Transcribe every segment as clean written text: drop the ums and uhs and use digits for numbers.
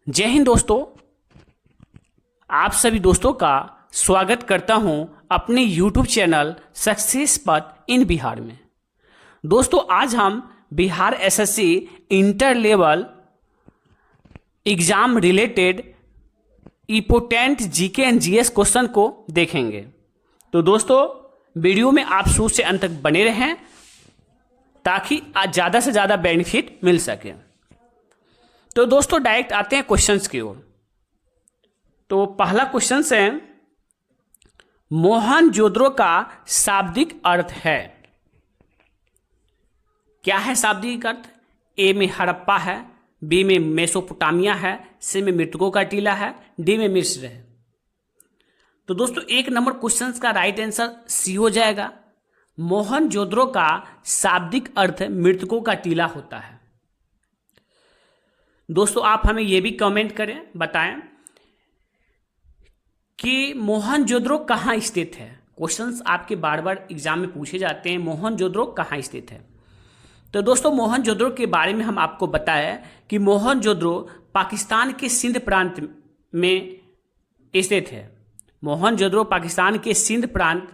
जय हिंद दोस्तों। आप सभी दोस्तों का स्वागत करता हूं अपने YouTube चैनल सक्सेस पथ इन बिहार में। दोस्तों आज हम Bihar SSC inter level exam related important GK and GS question को देखेंगे। तो दोस्तों वीडियो में आप शुरू से अंत तक बने रहें ताकि आज ज़्यादा से ज़्यादा बेनिफिट मिल सके। तो दोस्तों डायरेक्ट आते हैं क्वेश्चंस की ओर। तो पहला क्वेश्चन है, मोहनजोदड़ो का शाब्दिक अर्थ है। क्या है शाब्दिक अर्थ? ए में हड़प्पा है, बी में मेसोपोटामिया है, सी में मृतकों का टीला है, डी में मिस्र है। तो दोस्तों एक नंबर क्वेश्चन का राइट आंसर सी हो जाएगा। मोहनजोदड़ो का शाब्दिक अर्थ मृतकों का टीला होता है। दोस्तों आप हमें यह भी कमेंट करें, बताएं कि मोहनजोदड़ो कहाँ स्थित है। क्वेश्चंस आपके बार बार एग्जाम में पूछे जाते हैं, मोहनजोदड़ो कहाँ स्थित है। तो दोस्तों मोहनजोदड़ो के बारे में हम आपको बताया कि मोहनजोदड़ो पाकिस्तान के सिंध प्रांत में स्थित है। मोहनजोदड़ो पाकिस्तान के सिंध प्रांत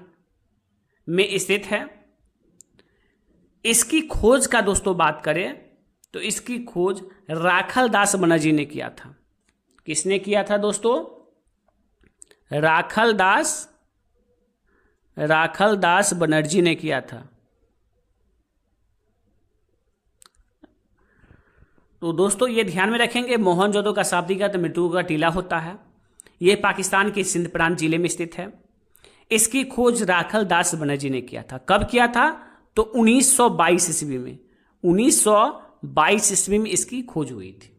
में स्थित है। इसकी खोज का दोस्तों बात करें तो इसकी खोज राखल दास बनर्जी ने किया था। किसने किया था दोस्तों? राखल दास बनर्जी ने किया था। तो दोस्तों ये ध्यान में रखेंगे, मोहनजोदड़ो का शाब्दिक अर्थ मृतकों का टीला होता है। यह पाकिस्तान के सिंध प्रांत जिले में स्थित है। इसकी खोज राखल दास बनर्जी ने किया था। कब किया था? तो 1922 ईस्वी में। 1922 ईस्वी में इसकी खोज हुई थी।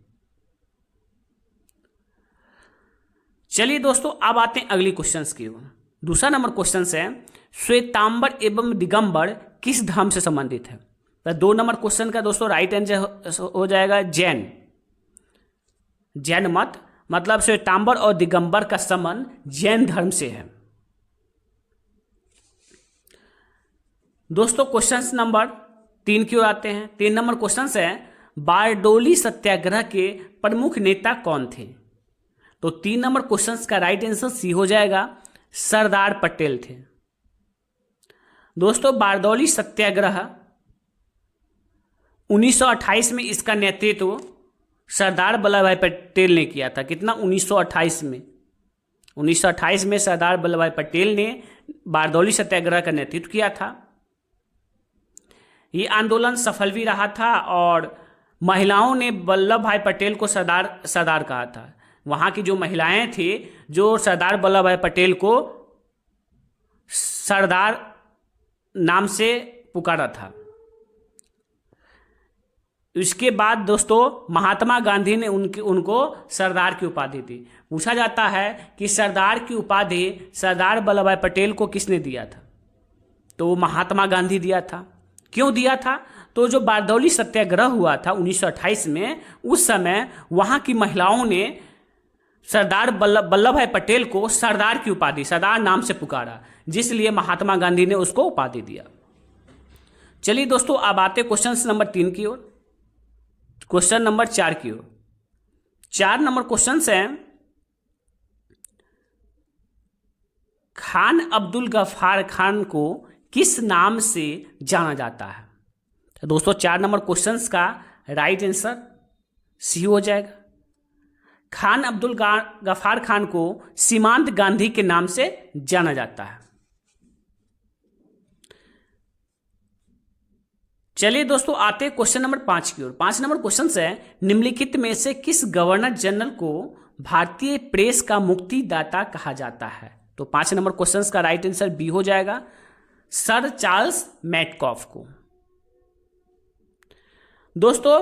चलिए दोस्तों अब आते हैं अगली क्वेश्चंस की ओर। दूसरा नंबर क्वेश्चन है, श्वेतांबर एवं दिगंबर किस धर्म से संबंधित है। तो 2 नंबर क्वेश्चन का दोस्तों राइट आंसर हो जाएगा जैन मत। मतलब श्वेतांबर और दिगंबर का संबंध जैन धर्म से है। दोस्तों क्वेश्चन नंबर 3 की ओर आते हैं। 3 नंबर क्वेश्चन है, बारडोली सत्याग्रह के प्रमुख नेता कौन थे। तो 3 नंबर क्वेश्चन का राइट आंसर सी हो जाएगा, सरदार पटेल थे। दोस्तों बारडोली सत्याग्रह 1928 में इसका नेतृत्व सरदार वल्लभ भाई पटेल ने किया था। कितना? 1928 में। 1928 में सरदार वल्लभ भाई पटेल ने बारडोली सत्याग्रह का नेतृत्व किया था। ये आंदोलन सफल भी रहा था और महिलाओं ने वल्लभ भाई पटेल को सरदार कहा था। वहाँ की जो महिलाएं थी जो सरदार वल्लभ भाई पटेल को सरदार नाम से पुकारा था। इसके बाद दोस्तों महात्मा गांधी ने उनको सरदार की उपाधि दी। पूछा जाता है कि सरदार की उपाधि सरदार वल्लभ भाई पटेल को किसने दिया था। तो महात्मा गांधी दिया था। क्यों दिया था? तो जो बारडोली सत्याग्रह हुआ था 1928 में, उस समय वहाँ की महिलाओं ने सरदार वल्लभ भाई पटेल को सरदार की उपाधि, सरदार नाम से पुकारा, जिसलिए महात्मा गांधी ने उसको उपाधि दिया। चलिए दोस्तों अब आते क्वेश्चन नंबर 3 की ओर। क्वेश्चन नंबर 4 की ओर। 4 नंबर क्वेश्चन है, खान अब्दुल गफ्फार खान को किस नाम से जाना जाता है। तो दोस्तों 4 नंबर क्वेश्चंस का राइट आंसर सी हो जाएगा। खान अब्दुल गफ्फार खान को सीमांत गांधी के नाम से जाना जाता है। चलिए दोस्तों आते क्वेश्चन नंबर 5 की ओर। 5 नंबर क्वेश्चन है, निम्नलिखित में से किस गवर्नर जनरल को भारतीय प्रेस का मुक्तिदाता कहा जाता है। तो 5 नंबर क्वेश्चन का राइट आंसर बी हो जाएगा, सर चार्ल्स मैटकॉफ को। दोस्तों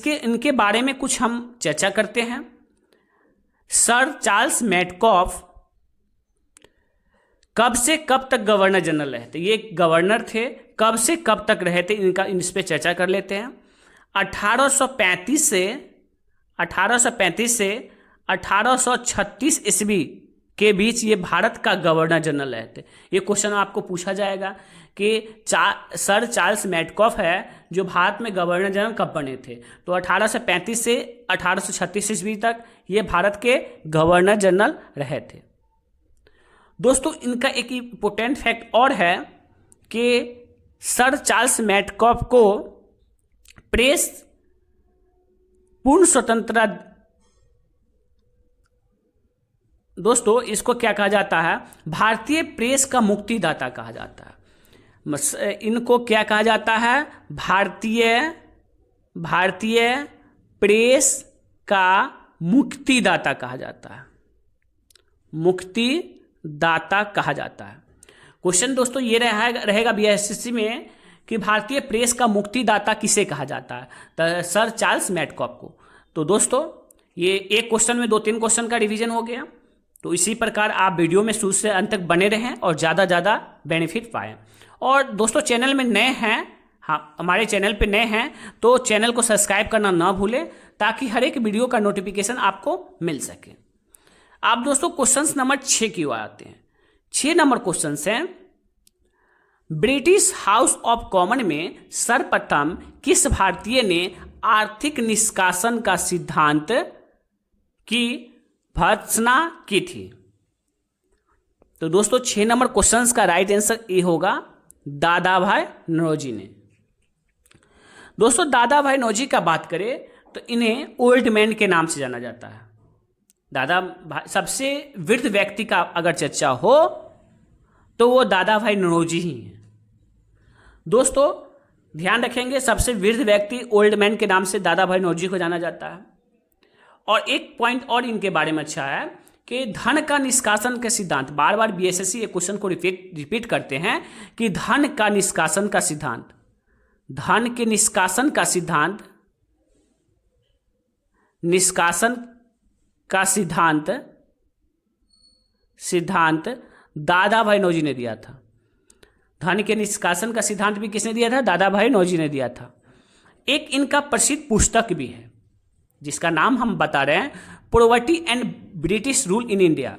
इनके बारे में कुछ हम चर्चा करते हैं। सर चार्ल्स मैटकॉफ कब से कब तक गवर्नर जनरल रहे थे। ये गवर्नर थे, कब से कब तक रहे थे, इस पे चर्चा कर लेते हैं। 1835 से 1836 ईस्वी के बीच ये भारत का गवर्नर जनरल रहे थे। ये क्वेश्चन आपको पूछा जाएगा कि सर चार्ल्स मैडकॉफ है जो भारत में गवर्नर जनरल कब बने थे, तो 1835 से 1836 ईस्वी तक ये भारत के गवर्नर जनरल रहे थे। दोस्तों इनका एक इम्पोर्टेंट फैक्ट और है कि सर चार्ल्स मैडकॉफ को प्रेस पूर्ण स्वतंत्रता, दोस्तों इसको क्या कहा जाता है, भारतीय प्रेस का मुक्तिदाता कहा जाता है। इनको क्या कहा जाता है, भारतीय प्रेस का मुक्तिदाता कहा जाता है, मुक्तिदाता कहा जाता है। क्वेश्चन दोस्तों ये रहेगा बीएसएससी में कि भारतीय प्रेस का मुक्तिदाता किसे कहा जाता है, तो सर चार्ल्स मैडकॉफ को। तो दोस्तों ये एक क्वेश्चन में 2-3 क्वेश्चन का रिवीजन हो गया। तो इसी प्रकार आप वीडियो में शुरू से अंत तक बने रहें और ज़्यादा बेनिफिट पाएँ। और दोस्तों चैनल में नए हैं, हाँ हमारे चैनल पे नए हैं तो चैनल को सब्सक्राइब करना ना भूलें ताकि हर एक वीडियो का नोटिफिकेशन आपको मिल सके। आप दोस्तों क्वेश्चन नंबर 6 की ओर आते हैं। 6 नंबर क्वेश्चन है, ब्रिटिश हाउस ऑफ कॉमन में सर्वप्रथम किस भारतीय ने आर्थिक निष्कासन का सिद्धांत की भर्त्सना की थी। तो दोस्तों 6 नंबर क्वेश्चन का राइट आंसर ए होगा दादा भाई नौरोजी ने। दोस्तों दादा भाई नौरोजी का बात करें तो इन्हें ओल्ड मैन के नाम से जाना जाता है। दादा भाई सबसे वृद्ध व्यक्ति का अगर चर्चा हो तो वो दादा भाई नौरोजी ही हैं। दोस्तों ध्यान रखेंगे सबसे वृद्ध व्यक्ति ओल्ड मैन के नाम से दादा भाई नौरोजी को जाना जाता है। और एक पॉइंट और इनके बारे में अच्छा है कि धन का निष्कासन का सिद्धांत, बार बार बीएसएससी एक क्वेश्चन को रिपीट करते हैं कि धन का निष्कासन का सिद्धांत, धन के निष्कासन का सिद्धांत, निष्कासन का सिद्धांत दादा भाई नौरोजी ने दिया था। धन के निष्कासन का सिद्धांत भी किसने दिया था, दादा भाई नौरोजी ने दिया था। एक इनका प्रसिद्ध पुस्तक भी है जिसका नाम हम बता रहे हैं, poverty and British rule in India.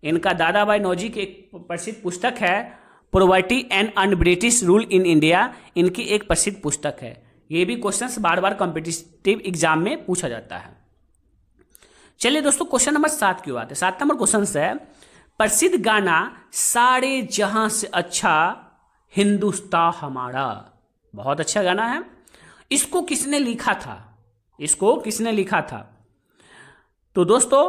इनका दादा भाई नौरोजी की एक प्रसिद्ध पुस्तक है poverty and British rule in India, इनकी एक प्रसिद्ध पुस्तक है। ये भी क्वेश्चंस बार बार कॉम्पिटिटिव एग्जाम में पूछा जाता है। चलिए दोस्तों क्वेश्चन नंबर 7 की बात है। 7 नंबर क्वेश्चन है, प्रसिद्ध गाना सारे जहां से अच्छा हिंदुस्तान हमारा, बहुत अच्छा गाना है, इसको किसने लिखा था, इसको किसने लिखा था। तो दोस्तों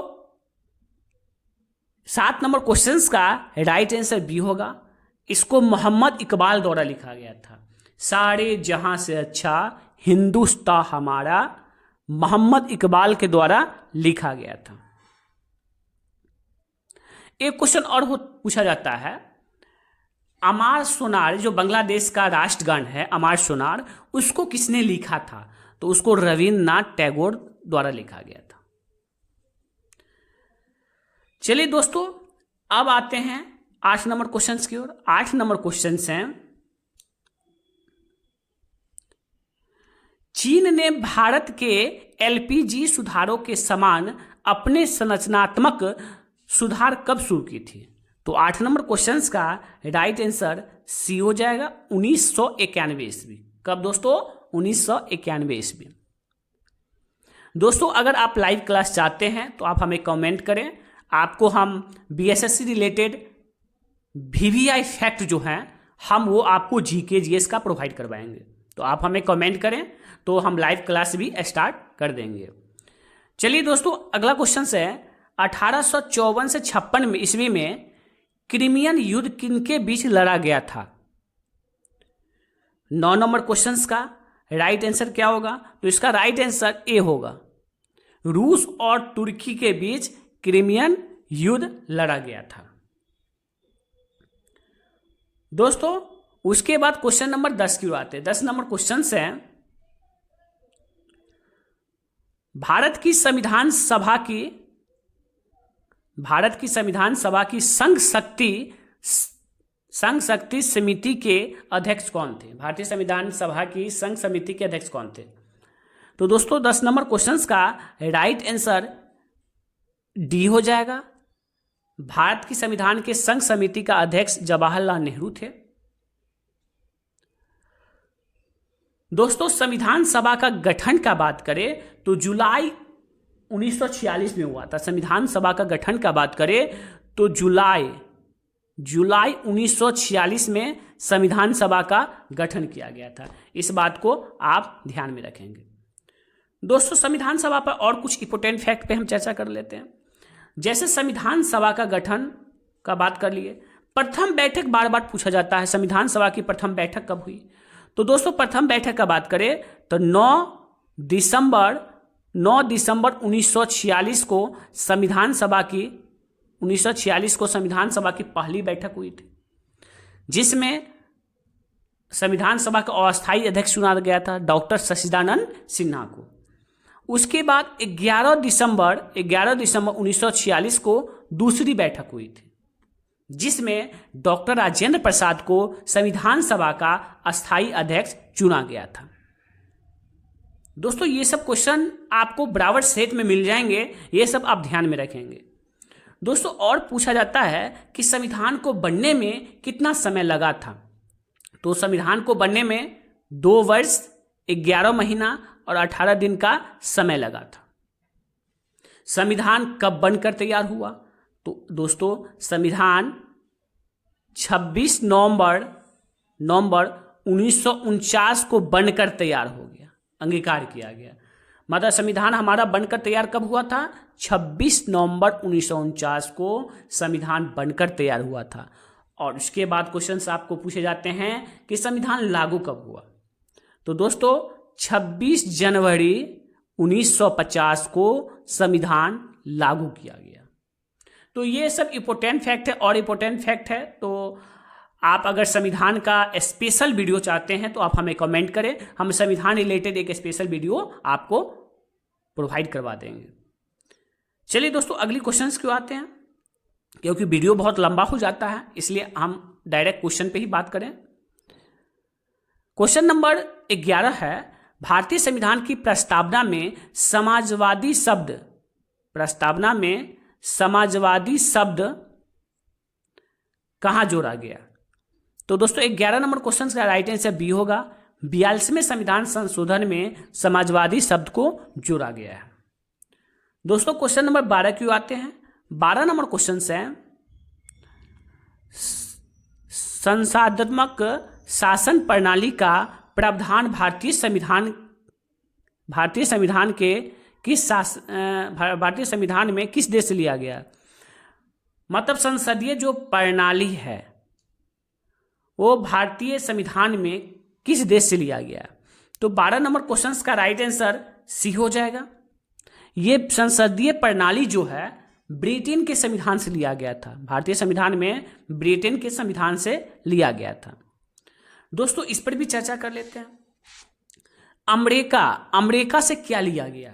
7 नंबर क्वेश्चन का राइट आंसर बी होगा, इसको मोहम्मद इकबाल द्वारा लिखा गया था। सारे जहां से अच्छा हिंदुस्तान हमारा मोहम्मद इकबाल के द्वारा लिखा गया था। एक क्वेश्चन और पूछा जाता है, अमार सोनार जो बांग्लादेश का राष्ट्रगान है अमार सोनार, उसको किसने लिखा था, तो उसको रविन्द्रनाथ टैगोर द्वारा लिखा गया था। चलिए दोस्तों अब आते हैं 8 नंबर क्वेश्चन की ओर। 8 नंबर क्वेश्चन हैं, चीन ने भारत के एलपीजी सुधारों के समान अपने संरचनात्मक सुधार कब शुरू की थी। तो 8 नंबर क्वेश्चन का राइट आंसर सी हो जाएगा 1991 ईस्वी। कब दोस्तों, 1991 ईस्वी। दोस्तों अगर आप लाइव क्लास चाहते हैं तो आप हमें कमेंट करें, आपको हम बीएसएससी रिलेटेड वीवीआई फैक्ट जो हैं हम वो आपको जीके जीएस का प्रोवाइड करवाएंगे। तो आप हमें कमेंट करें तो हम लाइव क्लास भी स्टार्ट कर देंगे। चलिए दोस्तों अगला क्वेश्चन है, 1854 से 56 ईस्वी में क्रिमियन युद्ध किनके बीच लड़ा गया था। 9 नंबर क्वेश्चन का राइट आंसर क्या होगा, तो इसका राइट आंसर ए होगा, रूस और तुर्की के बीच क्रिमियन युद्ध लड़ा गया था। दोस्तों उसके बाद क्वेश्चन नंबर 10 की बात है। 10 नंबर क्वेश्चन है, भारत की संविधान सभा की संघ शक्ति समिति के अध्यक्ष कौन थे। भारतीय संविधान सभा की संघ समिति के अध्यक्ष कौन थे। तो दोस्तों 10 नंबर क्वेश्चन का राइट आंसर डी हो जाएगा, भारत की संविधान के संघ समिति का अध्यक्ष जवाहरलाल नेहरू थे। दोस्तों संविधान सभा का गठन का बात करें तो जुलाई 1946 में हुआ था। संविधान सभा का गठन का बात करें तो जुलाई 1946 में संविधान सभा का गठन किया गया था। इस बात को आप ध्यान में रखेंगे। दोस्तों संविधान सभा पर और कुछ इंपोर्टेंट फैक्ट पे हम चर्चा कर लेते हैं। जैसे संविधान सभा का गठन का बात कर लिए, प्रथम बैठक बार बार पूछा जाता है, संविधान सभा की प्रथम बैठक कब हुई? तो दोस्तों प्रथम बैठक का बात करें तो 9 दिसंबर 1946 को संविधान सभा की पहली बैठक हुई थी, जिसमें संविधान सभा का अस्थायी अध्यक्ष चुना गया था डॉक्टर सच्चिदानंद सिन्हा को। उसके बाद 11 दिसंबर 1946 को दूसरी बैठक हुई थी, जिसमें डॉक्टर राजेंद्र प्रसाद को संविधान सभा का अस्थायी अध्यक्ष चुना गया था। दोस्तों ये सब क्वेश्चन आपको बराबर सेट में मिल जाएंगे, ये सब आप ध्यान में रखेंगे। दोस्तों और पूछा जाता है कि संविधान को बनने में कितना समय लगा था? तो संविधान को बनने में 2 वर्ष 11 महीना और 18 दिन का समय लगा था। संविधान कब बनकर तैयार हुआ? तो दोस्तों संविधान 26 नवंबर 1949 को बनकर तैयार हो गया, अंगीकार किया गया। मतलब संविधान हमारा बनकर तैयार कब हुआ था? 26 नवंबर 1949 को संविधान बनकर तैयार हुआ था। और उसके बाद क्वेश्चंस आपको पूछे जाते हैं कि संविधान लागू कब हुआ? तो दोस्तों 26 जनवरी 1950 को संविधान लागू किया गया। तो ये सब इंपॉर्टेंट फैक्ट है। और इंपॉर्टेंट फैक्ट है तो आप अगर संविधान का स्पेशल वीडियो चाहते हैं तो आप हमें कमेंट करें, हम संविधान रिलेटेड एक स्पेशल वीडियो आपको प्रोवाइड करवा देंगे। चलिए दोस्तों अगली क्वेश्चंस क्यों आते हैं, क्योंकि वीडियो बहुत लंबा हो जाता है, इसलिए हम डायरेक्ट क्वेश्चन पे ही बात करें। क्वेश्चन नंबर 11 है, भारतीय संविधान की प्रस्तावना में समाजवादी शब्द कहां जोड़ा गया? तो दोस्तों 11 नंबर क्वेश्चन का राइट आंसर बी होगा। 42वें संविधान संशोधन में समाजवादी शब्द को जोड़ा गया है। दोस्तों क्वेश्चन नंबर 12 क्यों आते हैं? 12 नंबर क्वेश्चन है, संसदात्मक शासन प्रणाली का प्रावधान भारतीय संविधान में किस देश से लिया गया? मतलब संसदीय जो प्रणाली है वो भारतीय संविधान में किस देश से लिया गया? तो 12 नंबर क्वेश्चंस का राइट आंसर सी हो जाएगा। ये संसदीय प्रणाली जो है ब्रिटेन के संविधान से लिया गया था। भारतीय संविधान में ब्रिटेन के संविधान से लिया गया था। दोस्तों इस पर भी चर्चा कर लेते हैं। अमेरिका से क्या लिया गया?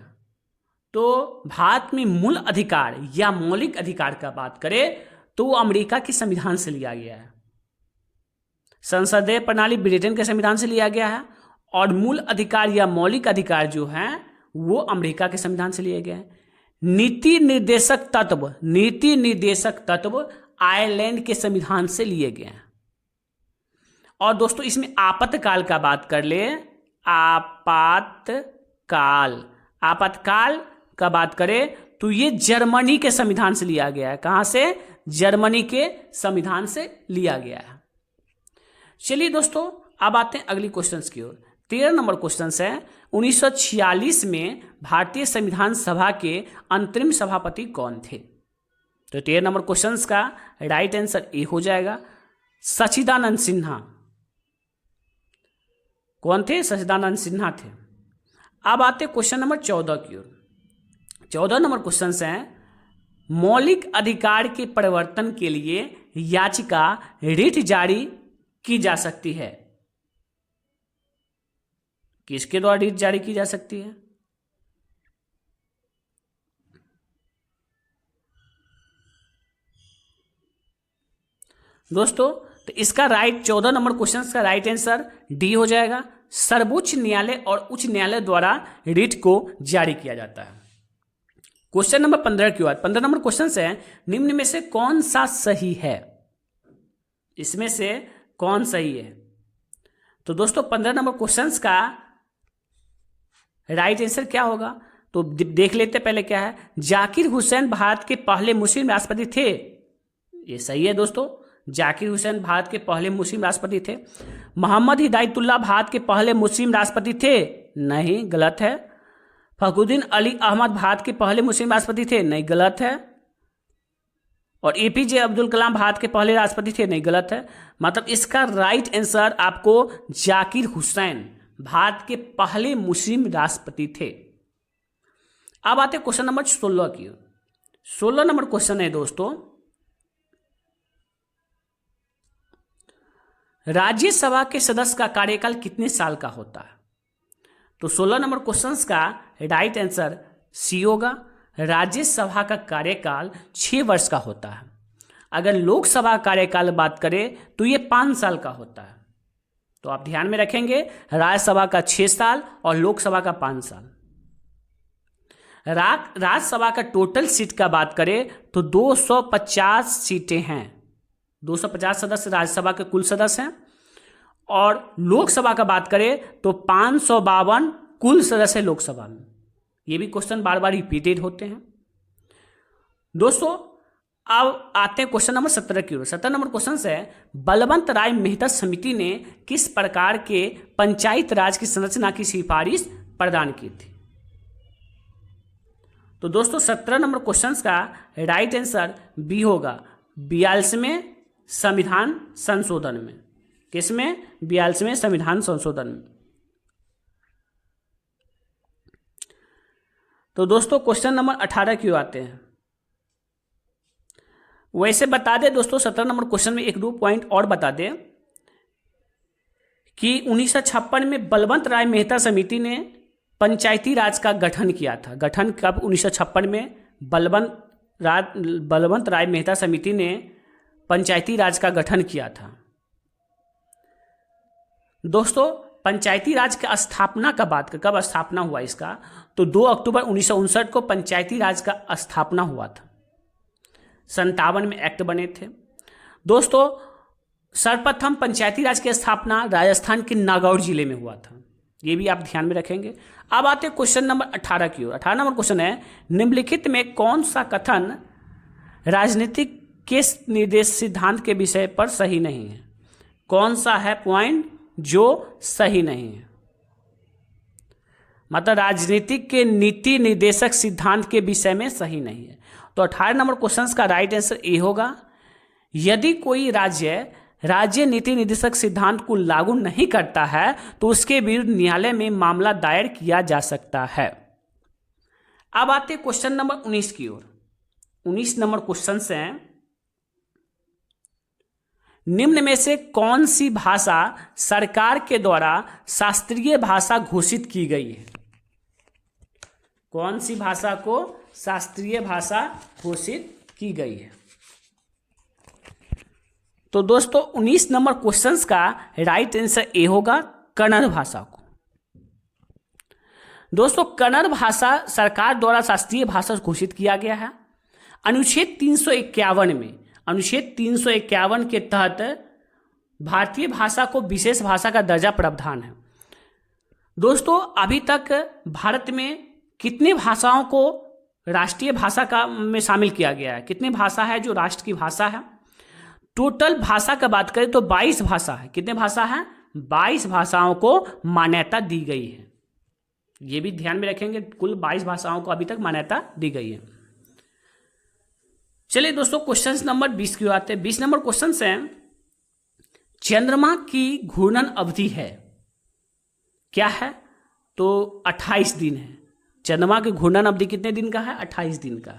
तो भारत में मूल अधिकार या मौलिक अधिकार का बात करें तो वो अमेरिका के संविधान से लिया गया है। संसदीय प्रणाली ब्रिटेन के संविधान से लिया गया है और मूल अधिकार या मौलिक अधिकार जो है वो अमेरिका के संविधान से लिए गए हैं। नीति निर्देशक तत्व आयरलैंड के संविधान से लिए गए हैं। और दोस्तों इसमें आपातकाल का बात कर ले, आपातकाल का बात करें तो ये जर्मनी के संविधान से लिया गया है। कहां से? जर्मनी के संविधान से लिया गया है। चलिए दोस्तों अब आते हैं अगली क्वेश्चंस की ओर। 13 नंबर क्वेश्चन है, 1946 में भारतीय संविधान सभा के अंतरिम सभापति कौन थे? तो 13 नंबर क्वेश्चन का राइट आंसर ए हो जाएगा, सच्चिदानंद सिन्हा। कौन थे? सच्चिदानंद सिन्हा थे। अब आते क्वेश्चन नंबर 14 की ओर। 14 नंबर क्वेश्चन है, मौलिक अधिकार के परिवर्तन के लिए याचिका रिट जारी की जा सकती है। किसके द्वारा रिट जारी की जा सकती है? दोस्तों तो इसका राइट 14 नंबर क्वेश्चन का राइट आंसर डी हो जाएगा, सर्वोच्च न्यायालय और उच्च न्यायालय द्वारा रिट को जारी किया जाता है। क्वेश्चन नंबर 15 की बात, 15 नंबर क्वेश्चन है, निम्न में से कौन सा सही है, इसमें से कौन सही है। तो दोस्तों 15 नंबर क्वेश्चन का राइट आंसर क्या होगा, तो देख लेते पहले क्या है। जाकिर हुसैन भारत के पहले मुस्लिम राष्ट्रपति थे, ये सही है दोस्तों, जाकिर हुसैन भारत के पहले मुस्लिम राष्ट्रपति थे। मोहम्मद हिदायतुल्लाह भारत के पहले मुस्लिम राष्ट्रपति थे, नहीं, गलत है। फखरुद्दीन अली अहमद भारत के पहले मुस्लिम राष्ट्रपति थे, नहीं, गलत है। और एपीजे अब्दुल कलाम भारत के पहले राष्ट्रपति थे, नहीं, गलत है। मतलब इसका राइट आंसर आपको जाकिर हुसैन भारत के पहले मुस्लिम राष्ट्रपति थे। अब आते क्वेश्चन नंबर 16 की। 16 नंबर क्वेश्चन है दोस्तों, राज्यसभा के सदस्य का कार्यकाल कितने साल का होता है। तो 16 नंबर क्वेश्चन का राइट आंसर सी होगा। राज्यसभा का कार्यकाल 6 वर्ष का होता है। अगर लोकसभा कार्यकाल बात करें तो ये 5 साल का होता है। तो आप ध्यान में रखेंगे, राज्यसभा का 6 साल और लोकसभा का 5 साल। राज्यसभा का टोटल सीट का बात करें तो 250 सीटें हैं, 250 सदस्य राज्यसभा के कुल सदस्य हैं। और लोकसभा का बात करें तो 552 कुल सदस्य लोकसभा में। ये भी क्वेश्चन बार बार रिपीटेड होते हैं दोस्तों। अब आते हैं क्वेश्चन नंबर 17 की ओर। 17 नंबर क्वेश्चन है, बलवंत राय मेहता समिति ने किस प्रकार के पंचायत राज की संरचना की सिफारिश प्रदान की थी। तो दोस्तों 17 नंबर क्वेश्चन का राइट आंसर बी होगा, 42वें संविधान संशोधन में। किसमें? 42वें संविधान संशोधन में। तो दोस्तों क्वेश्चन नंबर 18 की ओर आते हैं। वैसे बता दें दोस्तों 17 नंबर क्वेश्चन में 1-2 पॉइंट और बता दें कि 1956 में बलवंत राय मेहता समिति ने पंचायती राज का गठन किया था। गठन कब? 1956 में बलवंत राय मेहता समिति ने पंचायती राज का गठन किया था। दोस्तों पंचायती राज की स्थापना का बात कर, कब स्थापना हुआ इसका, तो 2 अक्टूबर 1959 को पंचायती राज का स्थापना हुआ था। 57 में एक्ट बने थे। दोस्तों सर्वप्रथम पंचायती राज की स्थापना राजस्थान के नागौर जिले में हुआ था, ये भी आप ध्यान में रखेंगे। अब आते हैं क्वेश्चन नंबर 18 की ओर। 18 नंबर क्वेश्चन है, निम्नलिखित में कौन सा कथन राजनीतिक के निर्देश सिद्धांत के विषय पर सही नहीं है। कौन सा है पॉइंट जो सही नहीं है, मतलब राजनीतिक के नीति निर्देशक सिद्धांत के विषय में सही नहीं है। तो 18 नंबर क्वेश्चन का राइट आंसर ए होगा, यदि कोई राज्य नीति निर्देशक सिद्धांत को लागू नहीं करता है तो उसके विरुद्ध न्यायालय में मामला दायर किया जा सकता है। अब आते क्वेश्चन नंबर 19 की ओर। 19 नंबर क्वेश्चन से, निम्न में से कौन सी भाषा सरकार के द्वारा शास्त्रीय भाषा घोषित की गई है। कौन सी भाषा को शास्त्रीय भाषा घोषित की गई है। तो दोस्तों 19 नंबर क्वेश्चंस का राइट आंसर ए होगा, कन्नड़ भाषा को। दोस्तों कन्नड़ भाषा सरकार द्वारा शास्त्रीय भाषा घोषित किया गया है। अनुच्छेद 351 में, अनुच्छेद 351 के तहत भारतीय भाषा को विशेष भाषा का दर्जा प्रावधान है। दोस्तों अभी तक भारत में कितनी भाषाओं को राष्ट्रीय भाषा का में शामिल किया गया है, कितनी भाषा है जो राष्ट्र की भाषा है। टोटल भाषा का बात करें तो 22 भाषा है। कितने भाषा है? 22 भाषाओं को मान्यता दी गई है। ये भी ध्यान में रखेंगे, कुल 22 भाषाओं को अभी तक मान्यता दी गई है। चलिए दोस्तों क्वेश्चन नंबर 20 की आते हैं। 20 नंबर क्वेश्चन है, चंद्रमा की घूर्णन अवधि है क्या है? तो 28 दिन है। चंद्रमा की घूर्णन अवधि कितने दिन का है? 28 दिन का।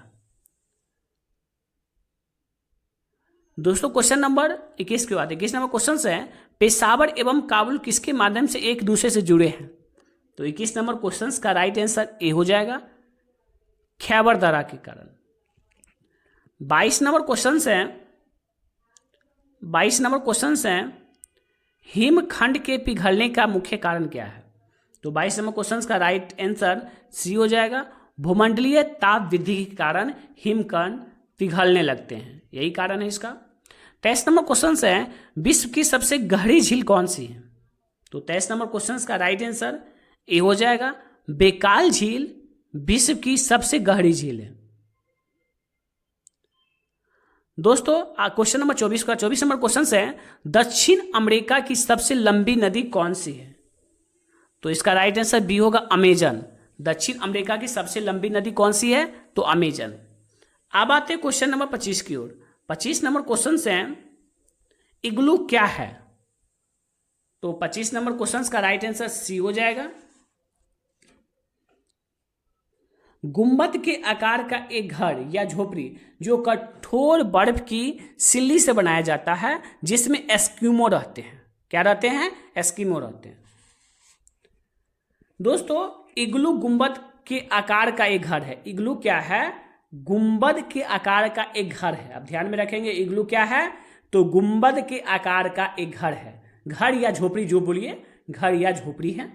दोस्तों क्वेश्चन नंबर 21 की बात है। 21 नंबर क्वेश्चन है, पेशावर एवं काबुल किसके माध्यम से एक दूसरे से जुड़े हैं। तो 21 नंबर क्वेश्चन का राइट आंसर ए हो जाएगा, खैबर दर्रा के कारण। 22 नंबर क्वेश्चन है, 22 नंबर क्वेश्चन है, हिमखंड के पिघलने का मुख्य कारण क्या है। तो 22 नंबर क्वेश्चन का राइट आंसर सी हो जाएगा, भूमंडलीय ताप वृद्धि के कारण हिमकण पिघलने लगते हैं, यही कारण है इसका। 23 नंबर क्वेश्चन है, विश्व की सबसे गहरी झील कौन सी है? तो 23 नंबर क्वेश्चन का राइट आंसर ए हो जाएगा, बेकाल झील विश्व की सबसे गहरी झील है। दोस्तों क्वेश्चन नंबर 24 का 24 नंबर क्वेश्चन है, दक्षिण अमेरिका की सबसे लंबी नदी कौन सी है? तो इसका राइट आंसर बी होगा, अमेजन। दक्षिण अमेरिका की सबसे लंबी नदी कौन सी है? तो अमेजन। अब आते हैं क्वेश्चन नंबर 25 की ओर। 25 नंबर क्वेश्चन है, इग्लू क्या है? तो 25 नंबर क्वेश्चन का राइट आंसर सी हो जाएगा, गुंबद के आकार का एक घर या झोपड़ी जो कठोर बर्फ की सिल्ली से बनाया जाता है, जिसमें एस्किमो रहते हैं। क्या रहते हैं? एस्किमो रहते हैं। दोस्तों इग्लू गुंबद के आकार का एक घर है। इग्लू क्या है? गुंबद के आकार का एक घर है। अब ध्यान में रखेंगे, इग्लू क्या है? तो गुंबद के आकार का एक घर है। घर या झोपड़ी जो बोलिए, घर या झोपड़ी है।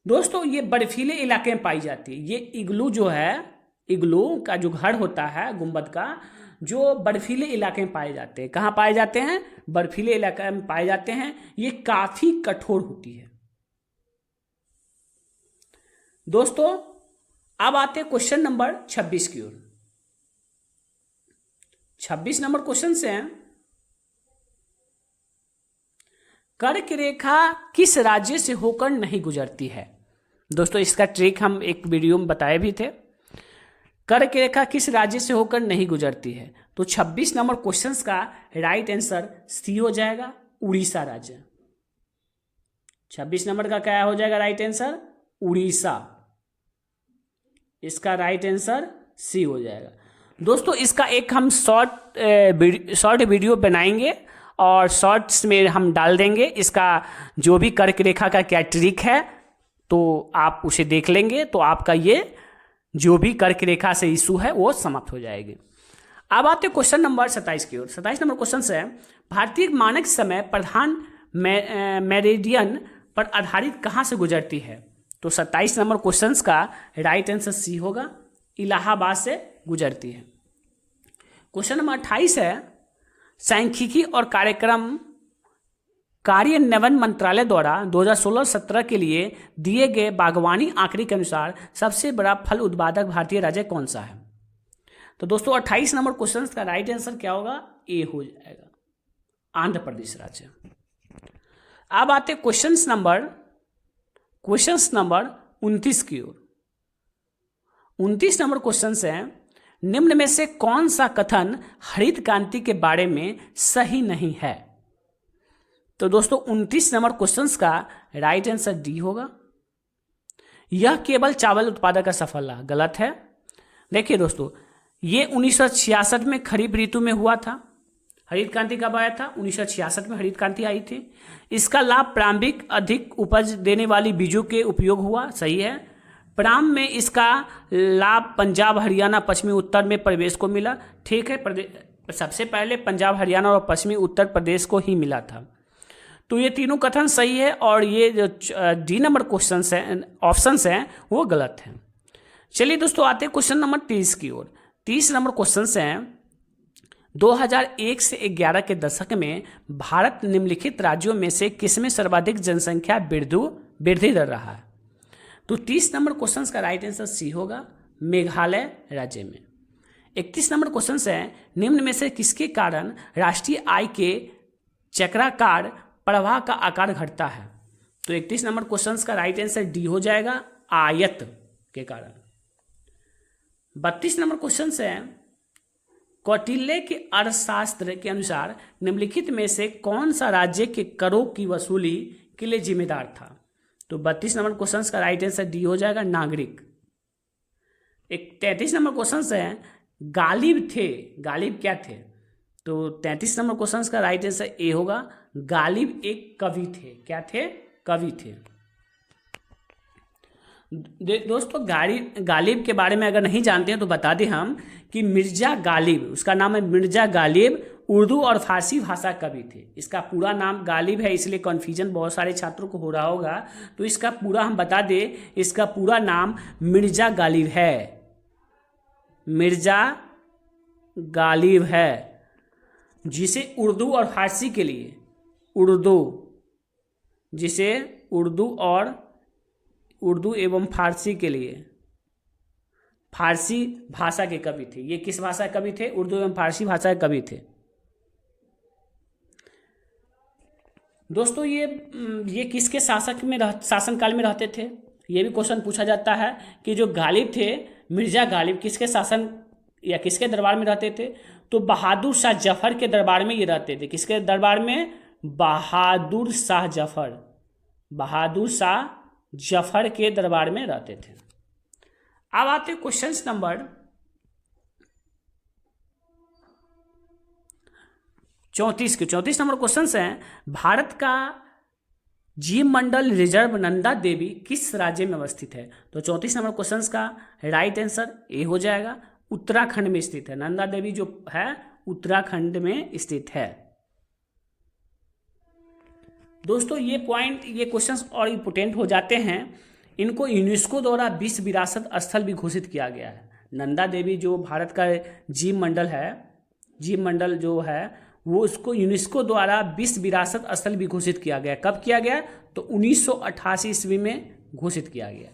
दोस्तों ये बर्फीले इलाके में पाई जाती है। ये इग्लू जो है, इग्लू का जो घर होता है गुंबद का, जो बर्फीले इलाके में पाए जाते हैं। कहाँ पाए जाते हैं? बर्फीले इलाके में पाए जाते हैं। ये काफी कठोर होती है। दोस्तों अब आते हैं क्वेश्चन नंबर 26 की ओर। 26 नंबर क्वेश्चन से, कर्क रेखा किस राज्य से होकर नहीं गुजरती है? दोस्तों इसका ट्रिक हम एक वीडियो में बताए भी थे। कर्क रेखा किस राज्य से होकर नहीं गुजरती है? तो 26 नंबर क्वेश्चन का राइट आंसर सी हो जाएगा, उड़ीसा राज्य। 26 नंबर का क्या हो जाएगा राइट आंसर? उड़ीसा। इसका राइट आंसर सी हो जाएगा। दोस्तों इसका एक हम शॉर्ट वीडियो बनाएंगे और शॉर्ट्स में हम डाल देंगे इसका जो भी कर्क रेखा का क्या ट्रिक है, तो आप उसे देख लेंगे तो आपका ये जो भी कर्क रेखा से इशू है वो समाप्त हो जाएगी। अब आते हैं क्वेश्चन नंबर 27 की ओर। 27 नंबर क्वेश्चन है, भारतीय मानक समय प्रधान मेरिडियन पर आधारित कहाँ से गुजरती है? तो 27 नंबर क्वेश्चन का राइट आंसर सी होगा, इलाहाबाद से गुजरती है। क्वेश्चन नंबर 28 है, सांख्यिकी और कार्यक्रम कार्यान्वयन मंत्रालय द्वारा 2016-17 के लिए दिए गए बागवानी आंकड़े के अनुसार सबसे बड़ा फल उत्पादक भारतीय राज्य कौन सा है? तो दोस्तों 28 नंबर क्वेश्चन का राइट आंसर क्या होगा? ए हो जाएगा, आंध्र प्रदेश राज्य। अब आते क्वेश्चन नंबर 29 की ओर। 29 नंबर क्वेश्चन है, निम्न में से कौन सा कथन हरित क्रांति के बारे में सही नहीं है? तो दोस्तों 29 नंबर क्वेश्चन का राइट आंसर डी होगा, यह केवल चावल उत्पादक का सफल रहा। गलत है। देखिए दोस्तों ये 1966 में खरीफ ऋतु में हुआ था। हरित क्रांति कब आया था? 1966 में हरित क्रांति आई थी। इसका लाभ प्रारंभिक अधिक उपज देने वाली बीजों के उपयोग हुआ। सही है। प्रारंभ में इसका लाभ पंजाब, हरियाणा, पश्चिमी उत्तर में प्रदेश को मिला। ठीक है, सबसे पहले पंजाब, हरियाणा और पश्चिमी उत्तर प्रदेश को ही मिला था। तो ये तीनों कथन सही है और ये जो डी नंबर क्वेश्चन है, ऑप्शन हैं, वो गलत हैं। चलिए दोस्तों आते हैं क्वेश्चन नंबर 30 की ओर। 30 नंबर क्वेश्चन है, 2001 से 11 के दशक में भारत निम्नलिखित राज्यों में से किसमें सर्वाधिक जनसंख्या वृद्धि दर रहा है? तो 30 नंबर क्वेश्चन का राइट आंसर सी होगा, मेघालय राज्य में। 31 नंबर क्वेश्चन है, निम्न में से किसके कारण राष्ट्रीय आय के चक्राकार प्रवाह का आकार घटता है? तो 31 नंबर क्वेश्चन का राइट आंसर डी हो जाएगा, आयत के कारण। 32 नंबर क्वेश्चन है, कौटिल्य के अर्थशास्त्र के अनुसार निम्नलिखित में से कौन सा राज्य के करों की वसूली के लिए जिम्मेदार था? तो 32 नंबर क्वेश्चन का राइट आंसर डी हो जाएगा, नागरिक। 33 नंबर क्वेश्चन है, गालिब थे, गालिब क्या थे? तो 33 नंबर क्वेश्चन का राइट आंसर ए होगा, गालिब एक कवि थे। क्या थे? कवि थे। दोस्तों गालिब के बारे में अगर नहीं जानते हैं तो बता दें हम कि मिर्जा गालिब, उसका नाम है मिर्जा गालिब, उर्दू और फारसी भाषा कवि थे। इसका पूरा नाम गालिब है, इसलिए कन्फ्यूजन बहुत सारे छात्रों को हो रहा होगा। तो इसका पूरा हम बता दें, इसका पूरा नाम मिर्जा गालिब है। मिर्जा गालिब है, जिसे उर्दू और फारसी के लिए जिसे उर्दू एवं फारसी के लिए फारसी भाषा के कवि थे। ये किस भाषा के कवि थे? उर्दू एवं फारसी भाषा के कवि थे। दोस्तों ये किसके शासनकाल में रहते थे? ये भी क्वेश्चन पूछा जाता है कि जो गालिब थे, मिर्जा गालिब, किसके शासन या किसके दरबार में रहते थे? तो बहादुर शाह जफर के दरबार में ये रहते थे। किसके दरबार में? बहादुर शाह जफर के दरबार में रहते थे। अब आते क्वेश्चन नंबर 34 के। 34 नंबर क्वेश्चन है, भारत का जीव मंडल रिजर्व नंदा देवी किस राज्य में अवस्थित है? तो 34 नंबर क्वेश्चन का राइट आंसर ए हो जाएगा, उत्तराखंड में स्थित है। नंदा देवी जो है उत्तराखंड में स्थित है। दोस्तों ये क्वेश्चंस और इम्पोर्टेंट हो जाते हैं। इनको यूनेस्को द्वारा विश्व विरासत स्थल भी घोषित किया गया है। नंदा देवी जो भारत का जीव मंडल जो है वो उसको यूनेस्को द्वारा विश्व विरासत स्थल भी घोषित किया गया। कब किया गया? तो 1988 ईस्वी में घोषित किया गया।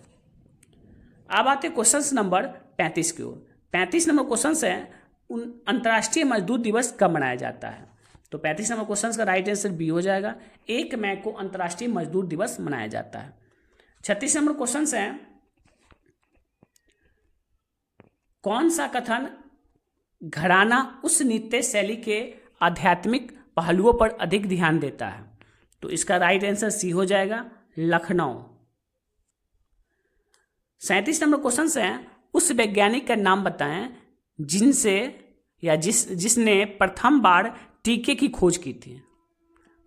अब आते क्वेश्चन नंबर 35 की ओर। 35 नंबर क्वेश्चन है, अंतर्राष्ट्रीय मजदूर दिवस कब मनाया जाता है? तो 35 नंबर क्वेश्चन का राइट आंसर बी हो जाएगा, 1 मई को अंतर्राष्ट्रीय मजदूर दिवस मनाया जाता है। 36 नंबर क्वेश्चन है, कौन सा कथन घराना उस नृत्य शैली के आध्यात्मिक पहलुओं पर अधिक ध्यान देता है? तो इसका राइट आंसर सी हो जाएगा, लखनऊ। 37 नंबर क्वेश्चन है, उस वैज्ञानिक का नाम बताएं जिसने प्रथम बार टीके की खोज की थी।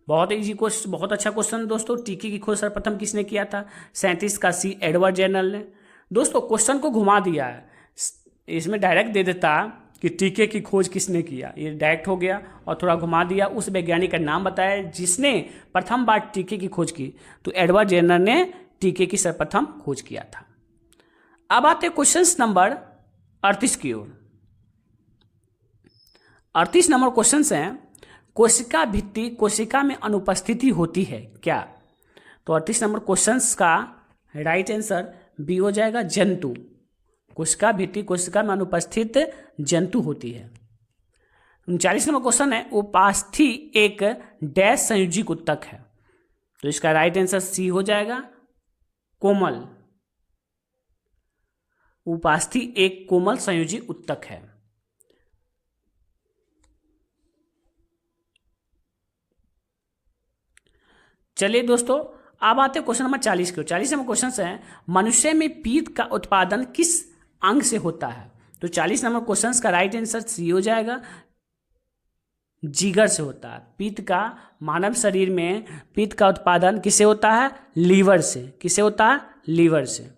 बहुत इजी क्वेश्चन, बहुत अच्छा क्वेश्चन दोस्तों। टीके की खोज सर्वप्रथम किसने किया था? 37 का सी, एडवर्ड जेनर ने। दोस्तों क्वेश्चन को घुमा दिया है, इसमें डायरेक्ट दे देता कि टीके की खोज किसने किया, ये डायरेक्ट हो गया, और थोड़ा घुमा दिया, उस वैज्ञानिक का नाम बताया जिसने प्रथम बार टीके की खोज की। तो एडवर्ड जेनर ने टीके की सर्वप्रथम खोज किया था। अब आते क्वेश्चन नंबर 38 की ओर। 38 नंबर क्वेश्चन है, कोशिका भित्ति कोशिका में अनुपस्थिति होती है क्या? तो 38 नंबर क्वेश्चन का राइट आंसर बी हो जाएगा, जंतु। कोशिका भित्ति कोशिका में अनुपस्थित जंतु होती है। 39 नंबर क्वेश्चन है, उपास्थि एक डैश संयोजी उत्तक है। तो इसका राइट आंसर सी हो जाएगा, कोमल। उपास्थि एक कोमल संयोजी उत्तक है। चलिए दोस्तों, अब आते क्वेश्चन नंबर 40 के। 40 नंबर क्वेश्चन है, मनुष्य में पीत का उत्पादन किस अंग से होता है? तो 40 नंबर क्वेश्चन का राइट आंसर सी हो जाएगा, जिगर से होता है। पीत का मानव शरीर में पीत का उत्पादन किससे होता है? लीवर से। किससे होता है? लीवर से।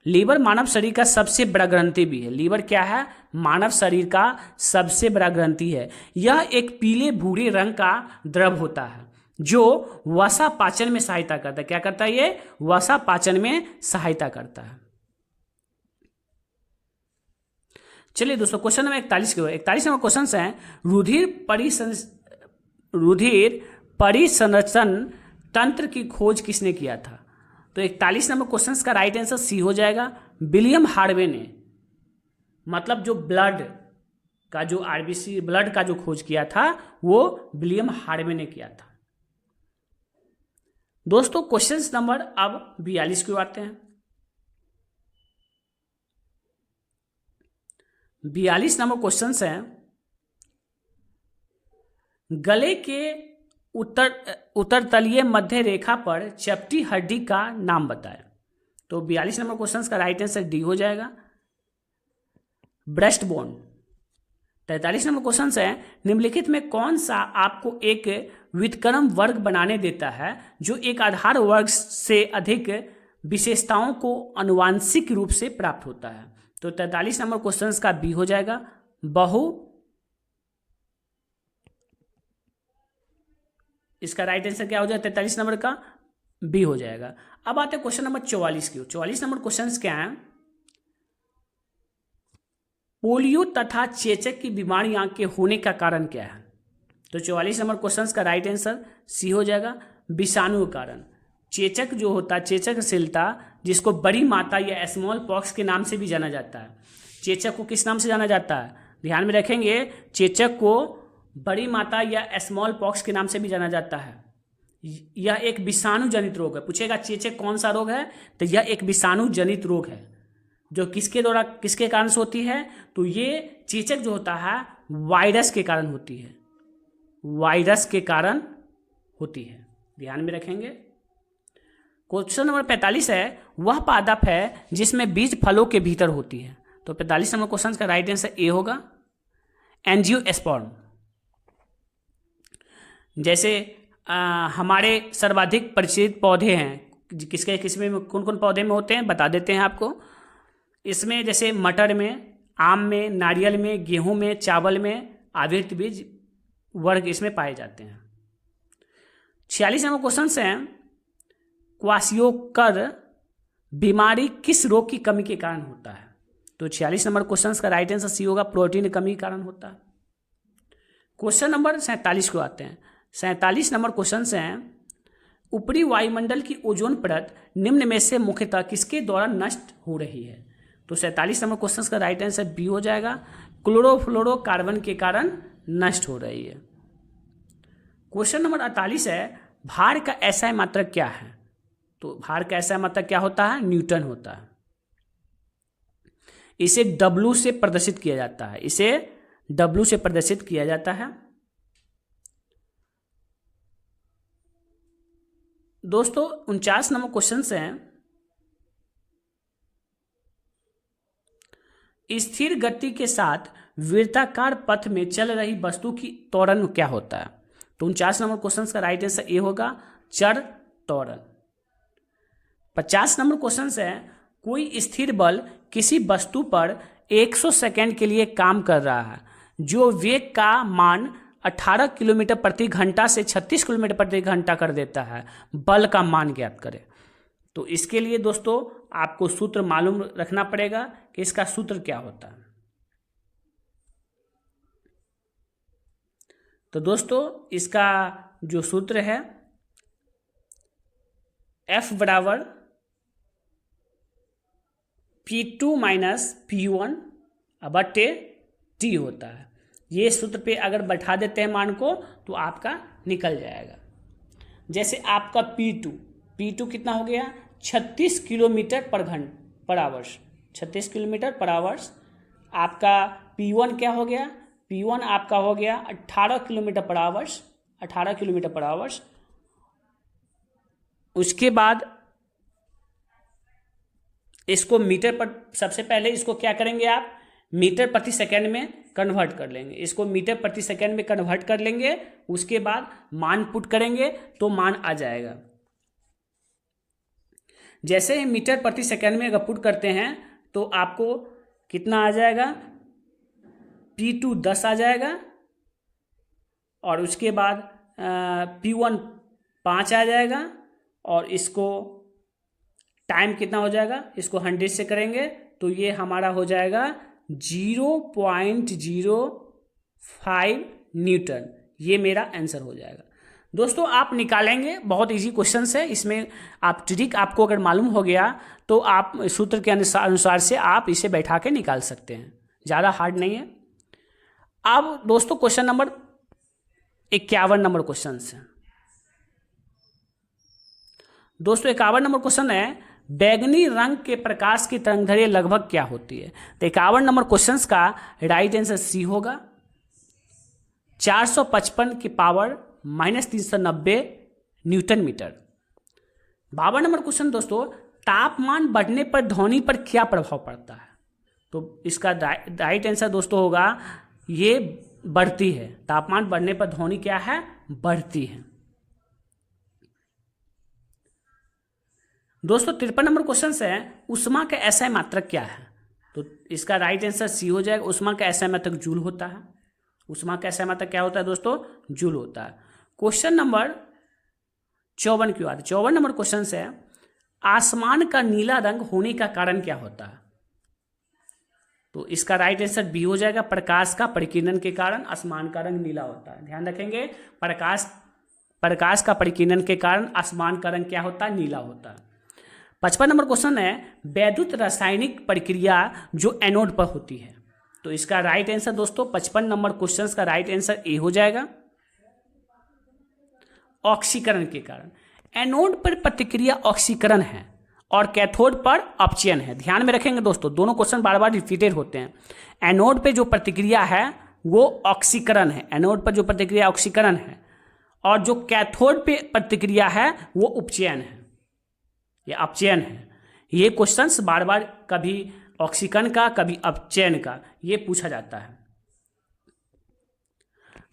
लीवर मानव शरीर का सबसे बड़ा ग्रंथि भी है। लीवर क्या है? मानव शरीर का सबसे बड़ा ग्रंथि है। यह एक पीले भूरे रंग का द्रव होता है जो वसा पाचन में सहायता करता है। क्या करता है? ये वसा पाचन में सहायता करता है। चलिए दोस्तों, क्वेश्चन नंबर 41 के। 41 नंबर क्वेश्चन है, रुधिर परिसंचरण तंत्र की खोज किसने किया था? तो 41 नंबर क्वेश्चन का राइट आंसर सी हो जाएगा, विलियम हार्वे ने। मतलब जो ब्लड का जो आरबीसी ब्लड का जो खोज किया था वो विलियम हार्वे ने किया था। दोस्तों क्वेश्चन नंबर अब 42 को आते हैं। 42 नंबर क्वेश्चन है, गले के उत्तर तलीय मध्य रेखा पर चपटी हड्डी का नाम बताएं। तो 42 नंबर क्वेश्चन का राइट आंसर डी हो जाएगा, ब्रेस्ट बोन। 43 नंबर क्वेश्चन है, निम्नलिखित में कौन सा आपको एक व्युत्क्रम वर्ग बनाने देता है जो एक आधार वर्ग से अधिक विशेषताओं को आनुवांशिक रूप से प्राप्त होता है? तो 43 नंबर क्वेश्चन का बी हो जाएगा, बहु इसका राइट आंसर क्या हो जाएगा 43 नंबर का? बी हो जाएगा। अब आते हैं क्वेश्चन नंबर 44 की। 44 नंबर क्वेश्चन क्या है? पोलियो तथा चेचक की बीमारियां के होने का कारण क्या है? तो 44 नंबर क्वेश्चन का राइट आंसर सी हो जाएगा, विषाणु के कारण। चेचक जो होता है, चेचक शिलता, जिसको बड़ी माता या स्मॉल पॉक्स के नाम से भी जाना जाता है। चेचक को किस नाम से जाना जाता है? ध्यान में रखेंगे, चेचक को बड़ी माता या स्मॉल पॉक्स के नाम से भी जाना जाता है। यह एक विषाणु जनित रोग है। पूछेगा चेचक कौन सा रोग है, तो यह एक विषाणु जनित रोग है जो किसके द्वारा, किसके कारण से होती है? तो ये चेचक जो होता है वायरस के कारण होती है, वायरस के कारण होती है, ध्यान में रखेंगे। क्वेश्चन नंबर 45 है, वह पादप है जिसमें बीज फलों के भीतर होती है। तो 45 नंबर क्वेश्चन का राइट आंसर ए होगा, एंजियोस्पर्म। जैसे हमारे सर्वाधिक परिचित पौधे हैं, किसके किसमें कौन कौन पौधे में होते हैं बता देते हैं आपको। इसमें जैसे मटर में, आम में, नारियल में, गेहूं में, चावल में आवृत बीज वर्ग इसमें पाए जाते हैं। 46 नंबर क्वेश्चन है, क्वाशियोकर बीमारी किस रोग की कमी के कारण होता है? तो 46 नंबर क्वेश्चन का राइट आंसर सी होगा, प्रोटीन की कमी के कारण होता है। क्वेश्चन नंबर 47 को आते हैं। 47 नंबर क्वेश्चन है, ऊपरी वायुमंडल की ओजोन परत निम्न में से मुख्यतः किसके द्वारा नष्ट हो रही है? तो 47 नंबर क्वेश्चन का राइट आंसर बी हो जाएगा, क्लोरोफ्लोरोकार्बन के कारण नष्ट हो रही है। क्वेश्चन नंबर 48 है, भार का एसआई मात्रक क्या है? तो भार का एसआई मात्रक क्या होता है? न्यूटन होता है। इसे डब्ल्यू से प्रदर्शित किया जाता है, इसे डब्ल्यू से प्रदर्शित किया जाता है। दोस्तों 49 नंबर क्वेश्चन है, स्थिर गति के साथ वृत्ताकार पथ में चल रही वस्तु की त्वरण क्या होता है? तो 49 नंबर क्वेश्चन का राइट आंसर ए होगा, चर त्वरण। 50 नंबर क्वेश्चन है, कोई स्थिर बल किसी वस्तु पर 100 सेकेंड के लिए काम कर रहा है जो वेग का मान 18 किलोमीटर प्रति घंटा से 36 किलोमीटर प्रति घंटा कर देता है, बल का मान ज्ञात करें। तो इसके लिए दोस्तों आपको सूत्र मालूम रखना पड़ेगा कि इसका सूत्र क्या होता है। तो दोस्तों इसका जो सूत्र है, F बराबर P2 माइनस P1 बटे T होता है। ये सूत्र पे अगर बैठा देते हैं मान को तो आपका निकल जाएगा। जैसे आपका P2 कितना हो गया? 36 किलोमीटर पर आवर्स, 36 किलोमीटर पर आवर्स। आपका P1 क्या हो गया? P1 आपका हो गया 18 किलोमीटर पर आवर्स, 18 किलोमीटर पर आवर्स। उसके बाद इसको मीटर पर, सबसे पहले इसको क्या करेंगे आप? मीटर प्रति सेकंड में कन्वर्ट कर लेंगे, इसको मीटर प्रति सेकंड में कन्वर्ट कर लेंगे। उसके बाद मान पुट करेंगे तो मान आ जाएगा। जैसे ही मीटर प्रति सेकंड में अगर पुट करते हैं तो आपको कितना आ जाएगा? P2 10 आ जाएगा, और उसके बाद P1 5 आ जाएगा, और इसको टाइम कितना हो जाएगा? इसको 100 से करेंगे तो ये हमारा हो जाएगा 0.05 न्यूटन। ये मेरा आंसर हो जाएगा। दोस्तों आप निकालेंगे, बहुत इजी क्वेश्चन है। इसमें आप ट्रिक आपको अगर मालूम हो गया तो आप सूत्र के अनुसार से आप इसे बैठा के निकाल सकते हैं, ज़्यादा हार्ड नहीं है। अब दोस्तों क्वेश्चन नंबर 51 नंबर क्वेश्चन है। दोस्तों 51 नंबर क्वेश्चन है, बैगनी रंग के प्रकाश की तरंगदैर्घ्य लगभग क्या होती है? तो 51 नंबर क्वेश्चन का राइट आंसर सी होगा, 455 की power -390 newton metre. 52 number question दोस्तों, तापमान बढ़ने पर ध्वनि पर क्या प्रभाव पड़ता है? तो इसका राइट आंसर दोस्तों होगा, ये बढ़ती है। तापमान बढ़ने पर ध्वनि क्या है? बढ़ती है। दोस्तों 53 नंबर क्वेश्चन है, ऊष्मा का एसआई मात्रक क्या है? तो इसका राइट आंसर सी हो जाएगा, ऊष्मा का एसआई मात्रक जूल होता है। ऊष्मा का एसआई मात्रक क्या होता है दोस्तों? जूल होता है। क्वेश्चन नंबर 54 क्यों आता है? 54 नंबर क्वेश्चन है, आसमान का नीला रंग होने का कारण क्या होता है? तो इसका राइट आंसर बी हो जाएगा, प्रकाश का परिकिरण के कारण आसमान का रंग नीला होता है। ध्यान रखेंगे, प्रकाश का परिकिरण के कारण आसमान का रंग क्या होता है? नीला होता है। 55 नंबर क्वेश्चन है, वैद्युत रासायनिक प्रक्रिया जो एनोड पर होती है। तो इसका राइट आंसर दोस्तों 55 नंबर क्वेश्चन का राइट आंसर ए हो जाएगा, ऑक्सीकरण के कारण। एनोड पर प्रतिक्रिया ऑक्सीकरण है और कैथोड पर अपचयन है। ध्यान में रखेंगे दोस्तों, दोनों क्वेश्चन बार बार रिपीटेड होते हैं। एनोड पे जो प्रतिक्रिया है वो ऑक्सीकरण है, एनोड पर जो प्रतिक्रिया ऑक्सीकरण है, और जो कैथोड पे प्रतिक्रिया है वो उपचयन है या अपचयन है। ये क्वेश्चंस बार बार कभी ऑक्सीकरण का कभी अपचयन का ये पूछा जाता है।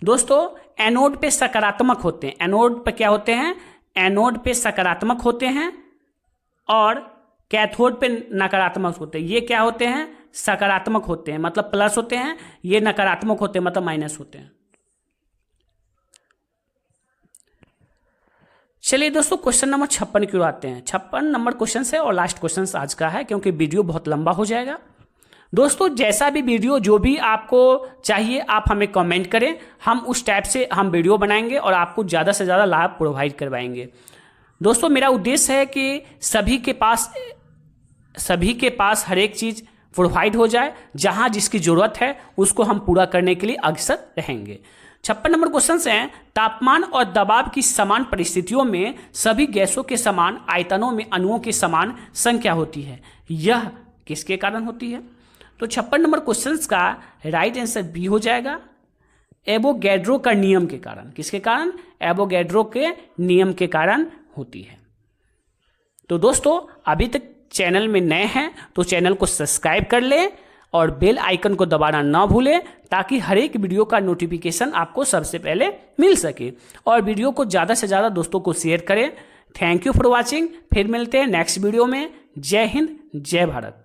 दोस्तों एनोड पे सकारात्मक होते हैं, एनोड पे क्या होते हैं? एनोड पे सकारात्मक होते हैं और कैथोड पे नकारात्मक होते हैं। ये क्या होते हैं? सकारात्मक होते हैं मतलब प्लस होते हैं, ये नकारात्मक होते हैं मतलब माइनस होते हैं। चलिए दोस्तों क्वेश्चन नंबर 56 की ओर आते हैं। 56 नंबर क्वेश्चन है और लास्ट क्वेश्चन आज का है, क्योंकि वीडियो बहुत लंबा हो जाएगा। दोस्तों जैसा भी वीडियो जो भी आपको चाहिए आप हमें कमेंट करें, हम उस टाइप से हम वीडियो बनाएंगे और आपको ज़्यादा से ज़्यादा लाभ प्रोवाइड करवाएंगे। दोस्तों मेरा उद्देश्य है कि सभी के पास हर एक चीज़ प्रोवाइड हो जाए, जहां जिसकी ज़रूरत है उसको हम पूरा करने के लिए अग्रसर रहेंगे। 56 नंबर क्वेश्चन है, तापमान और दबाव की समान परिस्थितियों में सभी गैसों के समान आयतनों में अणुओं की समान संख्या होती है, यह किसके कारण होती है? तो 56 नंबर क्वेश्चन का राइट आंसर बी हो जाएगा, एवोगैड्रो का नियम के कारण। किसके कारण? एवोगैड्रो के नियम के कारण होती है। तो दोस्तों अभी तक चैनल में नए हैं तो चैनल को सब्सक्राइब कर लें और बेल आइकन को दबाना ना भूलें, ताकि हर एक वीडियो का नोटिफिकेशन आपको सबसे पहले मिल सके। और वीडियो को ज़्यादा से ज़्यादा दोस्तों को शेयर करें। Thank you for watching. फिर मिलते हैं नेक्स्ट वीडियो में। जय हिंद, जय भारत।